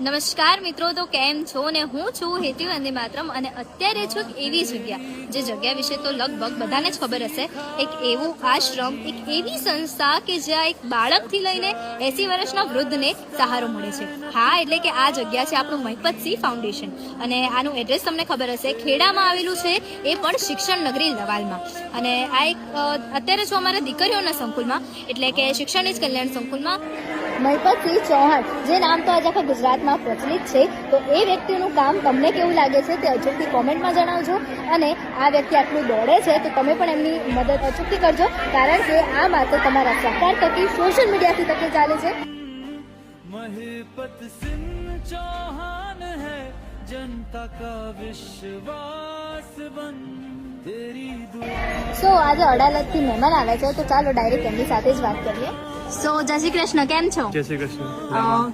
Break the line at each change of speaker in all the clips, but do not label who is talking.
નમસ્કાર મિત્રો, તો કેમ છો ને? હું છું હેતુ વંદે માતરમ અને અત્યારે છું એક એવી જગ્યા, જે જગ્યા વિશે તો લગભગ બધાને જ ખબર હશે. એક એવું આશ્રમ, એક એવી સંસ્થા કે જ્યાં એક બાળકથી લઈને 80 વર્ષના વૃદ્ધને સહારો મળે છે. હા, એટલે કે આ જગ્યા છે આપણું મહિપતસિંહ ફાઉન્ડેશન અને આનું એડ્રેસ તમને ખબર હશે, ખેડામાં આવેલું છે, એ પણ શિક્ષણ નગરી લવાલમાં. અને આ એક અત્યારે છું અમારા દીકરીઓના સંકુલમાં, એટલે કે શિક્ષણ જ કલ્યાણ સંકુલમાં. મહિપતસિંહ ચૌહાણ, જે નામ તો આજે આખા ગુજરાતમાં પ્રચલિત છે, તો એ વ્યક્તિનું કામ તમને કેવું લાગે છે તે અચૂકથી કોમેન્ટમાં જણાવજો. અને આ વ્યક્તિ આટલું દોડે છે તો તમે પણ એમની મદદ અચૂકથી કરજો, કારણ કે આ માત્ર તમારા સહકાર થકી, સોશિયલ મીડિયાથી થકી ચાલે છે.
महिपतसिंह चौहान है जनता का विश्वास बन तेरी दुआ.
સો આજે અડાલજથી મહેમાન આવે છે, તો ચાલો ડાયરેક્ટ એમની સાથે જ વાત કરીએ. સો જય શ્રી કૃષ્ણ, કેમ છો?
જય શ્રી કૃષ્ણ.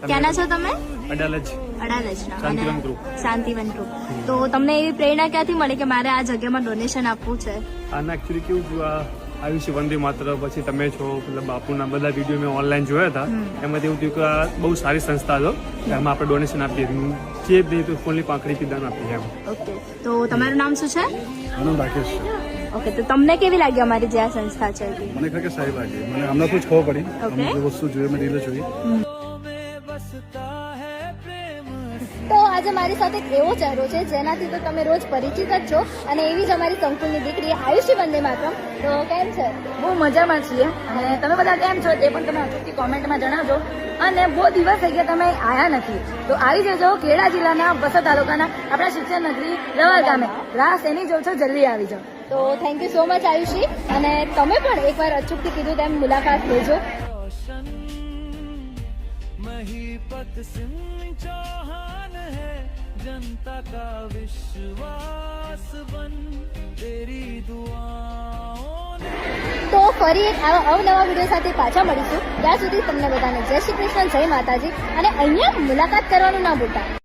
ક્યાંના છો તમે?
અડાલજ.
અડાલજના.
શાંતિવન ગ્રુપ.
શાંતિવન ગ્રુપ. તો તમને એવી પ્રેરણા ક્યાંથી મળી કે મારે આ જગ્યામાં ડોનેશન આપવું છે?
આના એકચ્યુઅલી કેવું થયું, આ આયુષ્ય વંદે માતરમ, પછી તમે છો, મતલબ બાપુના બધા વિડીયો મેં ઓનલાઈન જોયા હતા. એમાંથી એવું થયું કે આ બહુ સારી સંસ્થા હતો, એમાં આપણે ડોનેશન આપીએ, જે બી તો ફૂલની પાંખડી પીદાન આપીએ એમ.
ઓકે, તો તમારું નામ શું છે?
આનંદ રાકેશ.
ઓકે, તો તમને કેવી લાગી અમારી જે આ સંસ્થા છે?
મને ખરેખર સારી લાગી. મને હમણાં તો જ ખબર પડી,
Okay.
અમુક જે વસ્તુ જોઈએ મેં રીલે જોઈ.
તો આજે મારી સાથે એક એવો ચહેરો છે જેનાથી તો તમે રોજ પરિચિત જ છો, અને એવી જ અમારી સંકુલની દીકરી આયુષી વંદે માતરમ. તો કેમ છે?
બહુ મજામાં છીએ અને તમે બધા કેમ છો તે પણ તમે અચૂકથી કોમેન્ટમાં જણાવજો. અને બહુ દિવસ થઈ ગયા તમે આવ્યા નથી, તો આવી જજો ખેડા જિલ્લાના બસર તાલુકાના આપણા શિક્ષણ નગરી રવાલ ગામે. રાહ શેની જો છો, જલ્દી આવી જાઓ.
તો thank you so much Ayushi, અને તમે પણ એકવાર અચૂકથી કીધું તેમ મુલાકાત લેજો.
महिपतसिंह चौहान है जनता का विश्वास बन तेरी दुआओं.
તો ફરી એક આવા અવનવા વિડીયો સાથે પાછા મળીશું. ત્યાં સુધી તમને બધાને જય શ્રી કૃષ્ણ, જય માતાજી, અને અહીંયા મુલાકાત કરવાનું ના ભૂલતા.